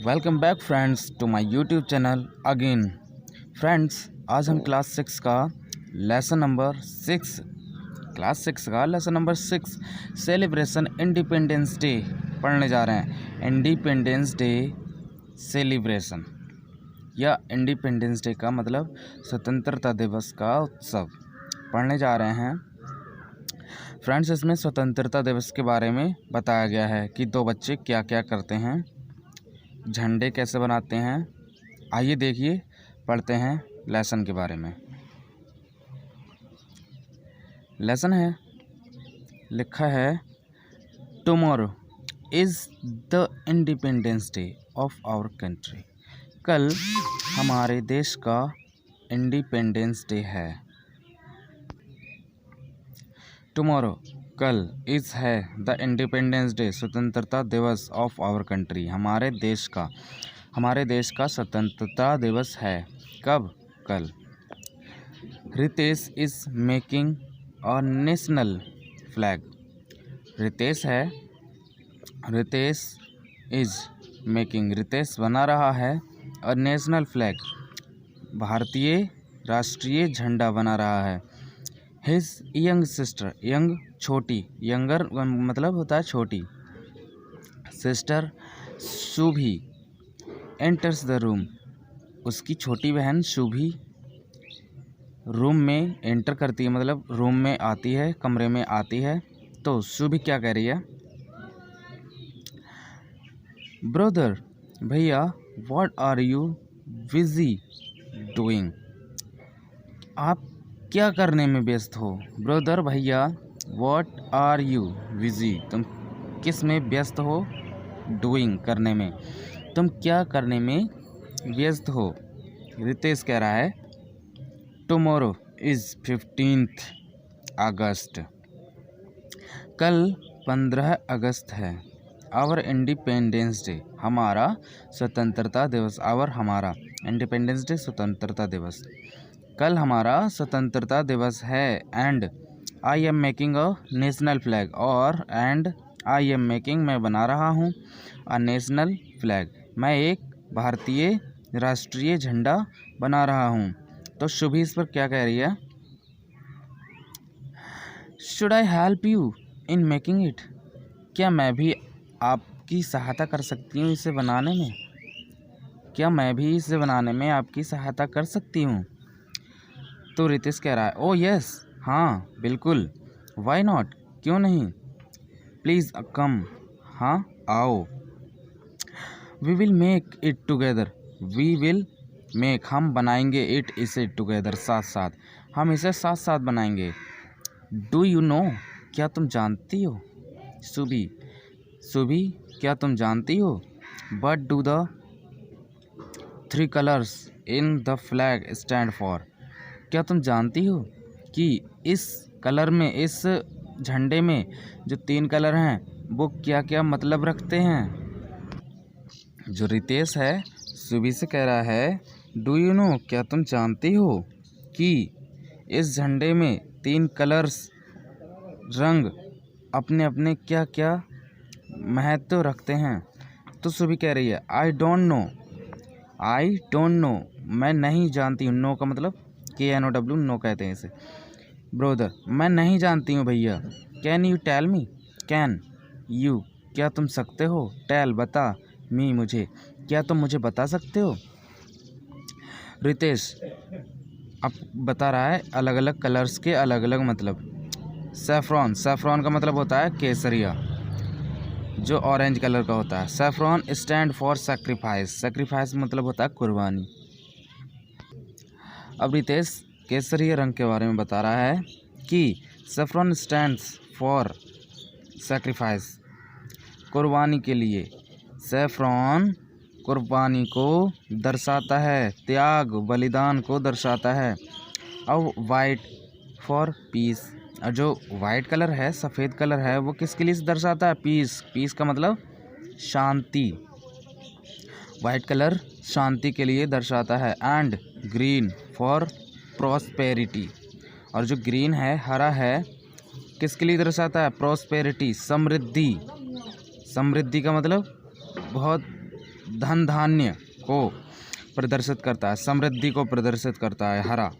Welcome back friends to my YouTube channel again. Friends, आज हम class six का lesson number six celebration independence day पढ़ने जा रहे हैं। इंडिपेंडेंस डे सेलिब्रेशन या इंडिपेंडेंस डे का मतलब स्वतंत्रता दिवस का उत्सव पढ़ने जा रहे हैं। फ्रेंड्स, इसमें स्वतंत्रता दिवस के बारे में बताया गया है कि दो बच्चे क्या क्या करते हैं, झंडे कैसे बनाते हैं। आइए देखिए, पढ़ते हैं लेसन के बारे में। लेसन है, लिखा है tomorrow is the independence day of our country. कल हमारे देश का इंडिपेंडेंस डे है। टुमारो कल इज़ है द इंडिपेंडेंस डे स्वतंत्रता दिवस ऑफ आवर कंट्री। हमारे देश का स्वतंत्रता दिवस है। कब? कल। Ritesh is making a national flag. Ritesh बना रहा है और नेशनल फ्लैग भारतीय राष्ट्रीय झंडा बना रहा है। हिज यंग सिस्टर, यंग छोटी, यंगर मतलब होता है छोटी, sister Shubhi enters the room. उसकी छोटी बहन शुभी रूम में एंटर करती है, मतलब रूम में आती है, कमरे में आती है। तो शुभी क्या कह रही है? ब्रदर, भैया, what are you busy doing? आप क्या करने में व्यस्त हो? ब्रदर, भैया, व्हाट आर यू बिजी, तुम किस में व्यस्त हो? डूइंग, करने में, तुम क्या करने में व्यस्त हो? रितेश कह रहा है टुमारो इज़ 15th अगस्त। कल 15 अगस्त है। आवर इंडिपेंडेंस डे, हमारा स्वतंत्रता दिवस। हमारा इंडिपेंडेंस डे स्वतंत्रता दिवस। कल हमारा स्वतंत्रता दिवस है। And I am making a national flag, और एंड आई एम मेकिंग, मैं बना रहा हूँ, अ नेशनल फ्लैग, मैं एक भारतीय राष्ट्रीय झंडा बना रहा हूँ। तो शुभी इस पर क्या कह रही है? Should I help you in making it? क्या मैं भी आपकी सहायता कर सकती हूँ इसे बनाने में? क्या मैं भी इसे बनाने में आपकी सहायता कर सकती हूँ? तो रितेश कह रहा है ओ यस, हाँ बिल्कुल। वाई नॉट, क्यों नहीं? प्लीज़ कम, हाँ आओ। We will make it together, we will make, हम बनाएंगे, इट इसे, टुगेदर, साथ साथ, हम इसे साथ साथ बनाएंगे। डू यू नो, क्या तुम जानती हो? शुभी, क्या तुम जानती हो? But do the 3 colours in the flag stand for? क्या तुम जानती हो कि इस कलर में, इस झंडे में जो 3 कलर हैं वो क्या क्या मतलब रखते हैं? जो रितेश है शुभी से कह रहा है डू यू नो, क्या तुम जानती हो कि इस झंडे में 3 कलर्स, रंग, अपने अपने क्या क्या महत्व रखते हैं? तो शुभी कह रही है आई डोंट नो, मैं नहीं जानती हूँ। नो का मतलब KNOW, नो कहते हैं इसे। ब्रदर, मैं नहीं जानती हूँ भैया। Can you tell me, can you, क्या तुम सकते हो, टेल, बता, मी, मुझे, क्या तुम मुझे बता सकते हो? रितेश अब बता रहा है अलग अलग कलर्स के अलग अलग मतलब। सैफरॉन का मतलब होता है केसरिया, जो ऑरेंज कलर का होता है। सैफरॉन स्टैंड फॉर सेक्रीफाइस मतलब होता है कुर्बानी। अब रितेश केसरिया रंग के बारे में बता रहा है कि सैफरॉन स्टैंड्स फॉर सेक्रीफाइस, कुर्बानी के लिए। सैफरॉन कुर्बानी को दर्शाता है, त्याग, बलिदान को दर्शाता है। अब वाइट फॉर पीस, और जो वाइट कलर है, सफ़ेद कलर है, वो किसके लिए दर्शाता है? पीस का मतलब शांति। वाइट कलर शांति के लिए दर्शाता है। एंड ग्रीन फॉर प्रॉस्पेरिटी, और जो ग्रीन है, हरा है, किसके लिए दर्शाता है? प्रॉस्पेरिटी, समृद्धि का मतलब बहुत धन धान्य को प्रदर्शित करता है, समृद्धि को प्रदर्शित करता है, हरा,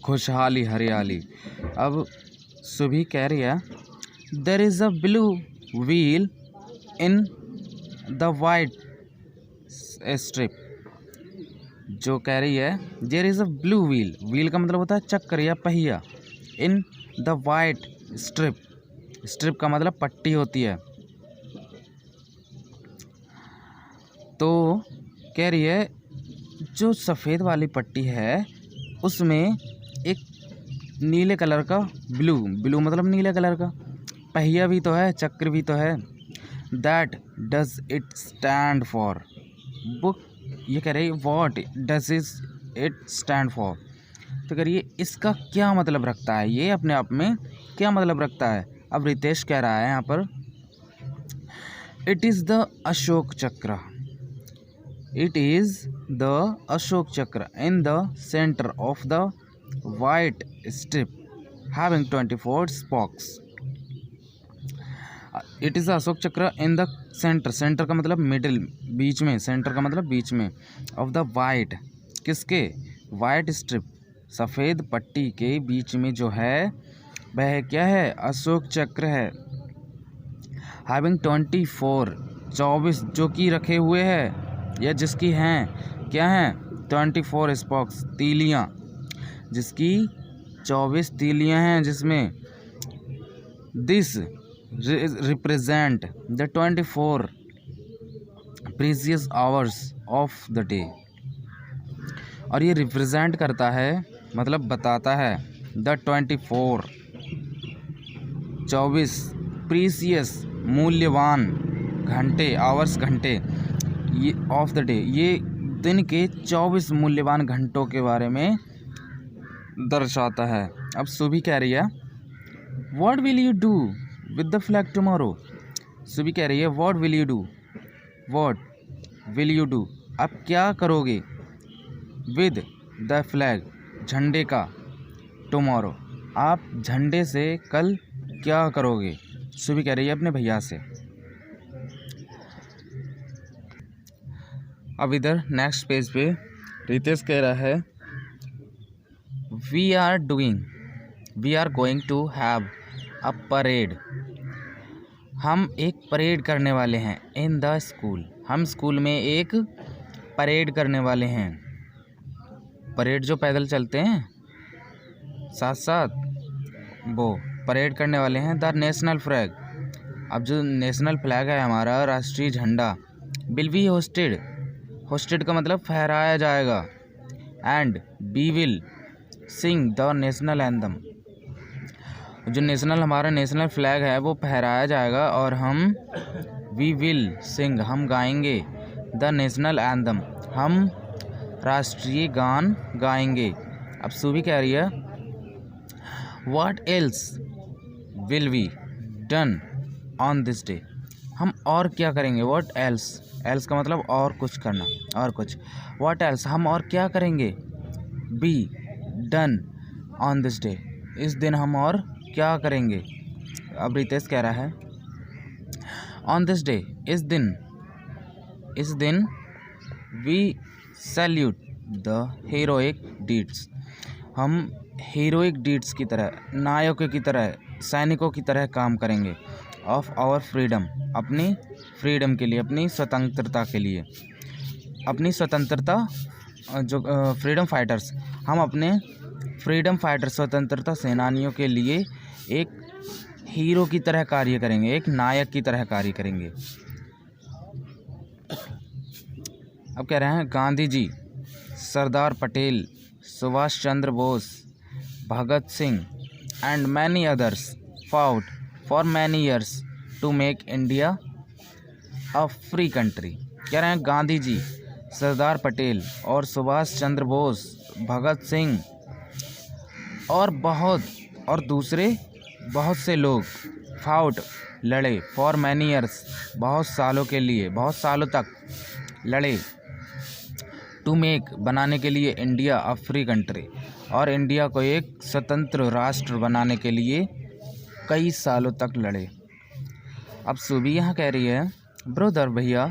खुशहाली, हरियाली। अब सुभी कह रही है there is a blue wheel in the white strip. जो कह रही है there is a blue wheel, wheel का मतलब होता है चक्र या पहिया, in the white strip, strip का मतलब पट्टी होती है। तो कह रही है जो सफ़ेद वाली पट्टी है उसमें एक नीले कलर का ब्लू, ब्लू मतलब नीले कलर का पहिया भी तो है, चक्र भी तो है। That does it stand for, book ये कह रही है what does it stand for. तो कह रही है इसका क्या मतलब रखता है, ये अपने आप में क्या मतलब रखता है। अब रितेश कह रहा है यहाँ पर इट इज़ द अशोक चक्र, इट इज़ द अशोक चक्र in the centre of the white strip having 24 स्पॉक्स। It is the Ashok चक्र इन द सेंटर, सेंटर का मतलब मिडिल, बीच में, सेंटर का मतलब बीच में, ऑफ द वाइट, किसके, वाइट स्ट्रिप, सफ़ेद पट्टी के बीच में जो है वह क्या है, अशोक चक्र है। हैविंग 24 जो कि रखे हुए है या जिसकी हैं, क्या हैं, 24 स्पॉक्स, तीलियाँ, जिसकी 24 तीलियाँ हैं, जिसमें this represent the 24 precious hours of the day. और ये रिप्रेजेंट करता है मतलब बताता है द 24 प्रीसियस मूल्यवान घंटे, आवर्स घंटे, ये ऑफ द डे, ये दिन के 24 मूल्यवान घंटों के बारे में दर्शाता है। अब सुभी कह रही है what will you do with the flag tomorrow. Subhi कह रही है what will you do, what will you do, आप क्या करोगे, विद द फ्लैग, झंडे का, टुमारो, आप झंडे से कल क्या करोगे। सुभी कह रही है अपने भैया से। अब इधर नेक्स्ट पेज पे रितेश कह रहा है we are going to have a parade, हम एक परेड करने वाले हैं, इन द स्कूल, हम स्कूल में एक परेड करने वाले हैं। परेड जो पैदल चलते हैं साथ साथ, वो परेड करने वाले हैं। द नेशनल फ्लैग, अब जो नेशनल फ्लैग है हमारा, राष्ट्रीय झंडा, विल बी होस्टेड, होस्टेड का मतलब फहराया जाएगा, and we will sing the national anthem, जो नेशनल हमारा नेशनल फ्लैग है वो फहराया जाएगा, और हम वी विल सिंग, हम गाएंगे, द नेशनल एंथम, हम राष्ट्रीय गान गाएंगे। अब सुभी कह रही है what else will we done on this day, हम और क्या करेंगे, व्हाट एल्स, एल्स का मतलब और कुछ करना, और कुछ, व्हाट एल्स, हम और क्या करेंगे, be done on this day, इस दिन हम और क्या करेंगे। अब रितेश कह रहा है ऑन दिस डे, इस दिन we salute the heroic deeds, हम हीरोइक डीड्स की तरह, नायकों की तरह, सैनिकों की तरह काम करेंगे, ऑफ आवर फ्रीडम, अपनी फ्रीडम के लिए, अपनी स्वतंत्रता के लिए, अपनी स्वतंत्रता, जो फ्रीडम फाइटर्स, हम अपने फ्रीडम फाइटर, स्वतंत्रता सेनानियों के लिए एक हीरो की तरह कार्य करेंगे, एक नायक की तरह कार्य करेंगे। अब कह रहे हैं Gandhi ji, Sardar Patel, Subhash Chandra Bose, Bhagat Singh and many others fought for many years to make India a free country। कह रहे हैं गांधी जी, सरदार पटेल और सुभाष चंद्र बोस, भगत सिंह और दूसरे बहुत से लोग, फाउट लड़े, फॉर मैनी ईयर्स बहुत सालों के लिए, बहुत सालों तक लड़े, टू मेक बनाने के लिए, इंडिया अ फ्री कंट्री, और इंडिया को एक स्वतंत्र राष्ट्र बनाने के लिए कई सालों तक लड़े। अब सुबी यहाँ कह रही है ब्रदर भैया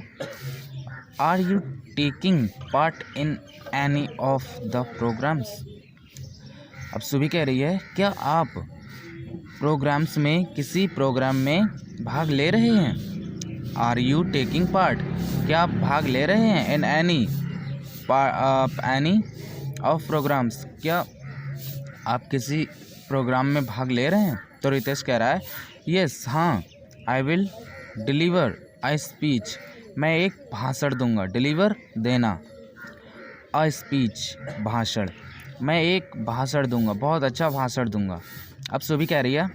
are you taking part in any of the programmes. अब सुबह कह रही है क्या आप प्रोग्राम्स में किसी प्रोग्राम में भाग ले रहे हैं। आर यू टेकिंग पार्ट, क्या आप भाग ले रहे हैं इन एनी ऑफ प्रोग्राम्स, क्या आप किसी प्रोग्राम में भाग ले रहे हैं। तो रितेश कह रहा है यस हाँ, I will deliver a speech, मैं एक भाषण दूंगा। डिलीवर देना, अ स्पीच भाषण, मैं एक भाषण दूंगा, बहुत अच्छा भाषण दूंगा। अब सुबह कह रही है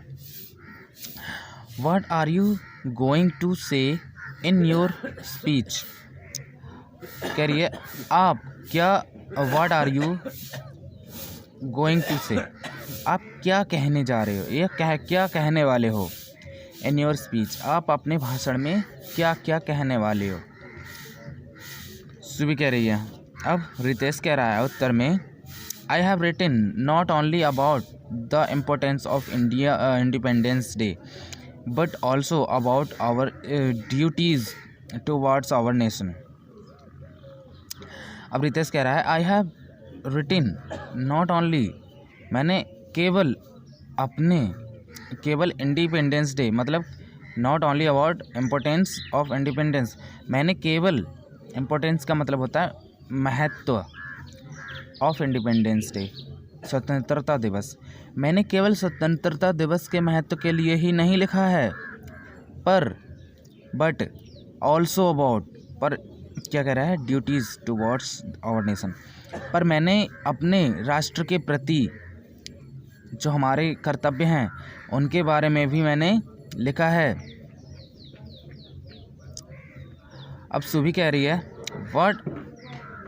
what are you going to say in your speech. कह रही है आप क्या, what are you going to say, आप क्या कहने जा रहे हो, ये क्या कहने वाले हो। इन योर स्पीच, आप अपने भाषण में क्या क्या कहने वाले हो। सुबह कह रही है, अब रितेश कह रहा है उत्तर में I have written not only about the importance of Independence Day, but also about our duties towards our nation. अब रितेश कह रहा है I have written not only, मैंने केवल इंडिपेंडेंस डे, मतलब not only about importance of independence, मैंने केवल, importance का मतलब होता है महत्व, ऑफ इंडिपेंडेंस डे स्वतंत्रता दिवस, मैंने केवल स्वतंत्रता दिवस के महत्व के लिए ही नहीं लिखा है, बट ऑल्सो अबाउट, पर क्या कह रहा है, ड्यूटीज़ टुवर्ड्स आवर नेशन, पर मैंने अपने राष्ट्र के प्रति जो हमारे कर्तव्य हैं उनके बारे में भी मैंने लिखा है। अब सुबह कह रही है what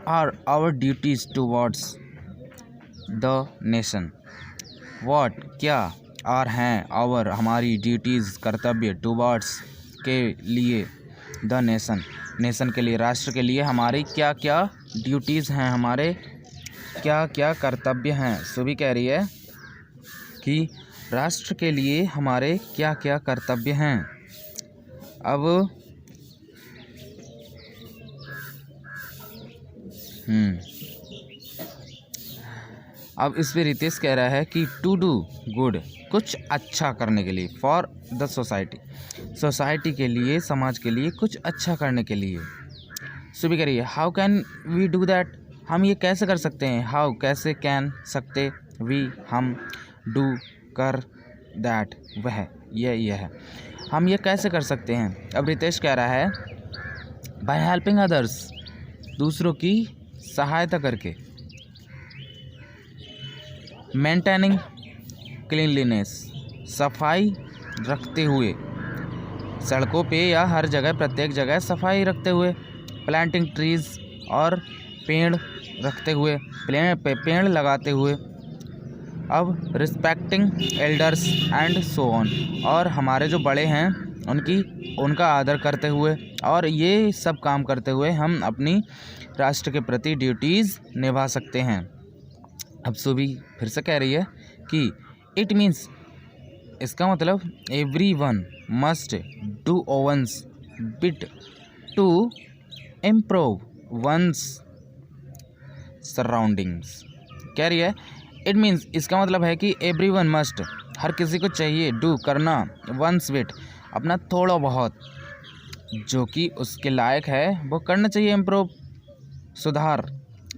are our duties towards the nation. What क्या, आर हैं, आवर हमारी, ड्यूटीज़ कर्तव्य, टुवर्ड्स के लिए, द नेशन नेशन के लिए, राष्ट्र के लिए हमारी क्या क्या ड्यूटीज़ हैं, हमारे क्या क्या कर्तव्य हैं। सुबह कह रही है कि राष्ट्र के लिए हमारे क्या क्या कर्तव्य हैं। अब इस पे रितेश कह रहा है कि टू डू गुड, कुछ अच्छा करने के लिए, फॉर द सोसाइटी के लिए, समाज के लिए कुछ अच्छा करने के लिए। सुबह कह रही है how can we do that, हम ये कैसे कर सकते हैं। हाउ कैसे, कैन सकते, वी हम, डू कर, दैट वह, यह है, हम ये कैसे कर सकते हैं। अब रितेश कह रहा है बाय हेल्पिंग अदर्स, दूसरों की सहायता करके, मेंटेनिंग क्लीनलीनेस, सफाई रखते हुए, सड़कों पे या हर जगह, प्रत्येक जगह सफाई रखते हुए, प्लांटिंग ट्रीज, और पेड़ रखते हुए, पेड़ लगाते हुए। अब respecting elders and so on, और हमारे जो बड़े हैं उनका आदर करते हुए, और ये सब काम करते हुए हम अपनी राष्ट्र के प्रति ड्यूटीज़ निभा सकते हैं। अब सुबह फिर से कह रही है कि इट मीन्स, इसका मतलब everyone must do one's bit to improve one's surroundings. कह रही है इट मीन्स, इसका मतलब है कि एवरीवन मस्ट, हर किसी को चाहिए, डू करना, वंस बिट अपना थोड़ा बहुत जो कि उसके लायक है वो करना चाहिए, इम्प्रूव सुधार,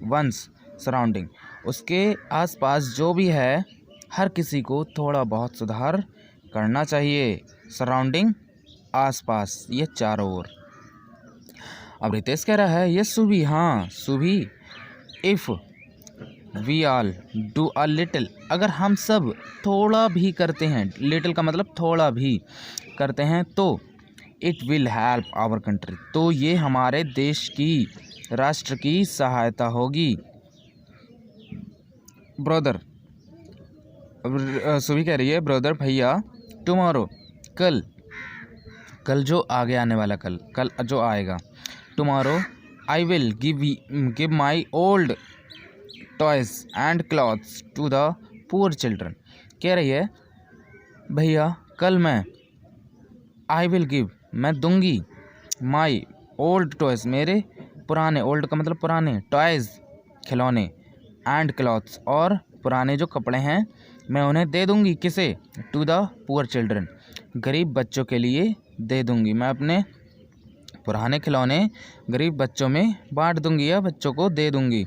वंस सराउंडिंग उसके आसपास जो भी है हर किसी को थोड़ा बहुत सुधार करना चाहिए, सराउंडिंग आसपास, ये चारों ओर। अब रितेश कह रहा है ये सुबी, हाँ Subi, if we all do a little, अगर हम सब थोड़ा भी करते हैं, लिटिल का मतलब थोड़ा भी करते हैं, तो it will help our country, तो ये हमारे देश की, राष्ट्र की सहायता होगी। ब्रदर, सुबह कह रही है ब्रदर भैया, टुमारो कल जो आगे आने वाला, कल जो आएगा, tomorrow I will give my old toys and clothes to the poor children. कह रही है भैया कल मैं, आई विल गिव मैं दूंगी, माई ओल्ड टॉयज मेरे पुराने, ओल्ड का मतलब पुराने, टॉयज़ खिलौने, एंड क्लॉथ्स और पुराने जो कपड़े हैं मैं उन्हें दे दूंगी। किसे? टू द पुअर चिल्ड्रन, गरीब बच्चों के लिए दे दूंगी। मैं अपने पुराने खिलौने गरीब बच्चों में बांट दूंगी या बच्चों को दे दूंगी।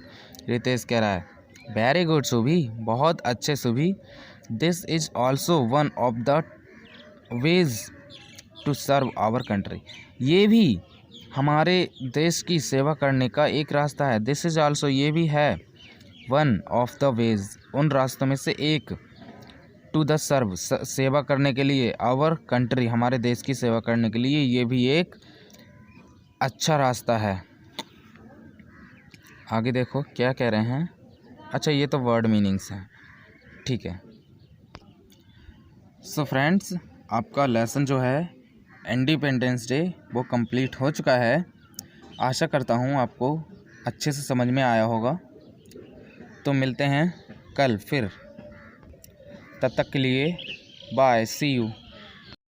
रितेश कह रहा है वेरी गुड सुभी, बहुत अच्छे सुभी। This is also one of the ways to serve our country, ये भी हमारे देश की सेवा करने का एक रास्ता है। दिस इज ऑल्सो, ये भी है, वन ऑफ द वेज, उन रास्तों में से एक, टू द सर्व, सेवा करने के लिए, आवर कंट्री, हमारे देश की सेवा करने के लिए ये भी एक अच्छा रास्ता है। आगे देखो क्या कह रहे हैं। अच्छा ये तो वर्ड मीनिंग्स हैं, ठीक है। सो फ्रेंड्स, आपका लेसन जो है इंडिपेंडेंस डे वो कंप्लीट हो चुका है। आशा करता हूँ आपको अच्छे से समझ में आया होगा। तो मिलते हैं कल फिर, तब तक के लिए बाय, सी यू।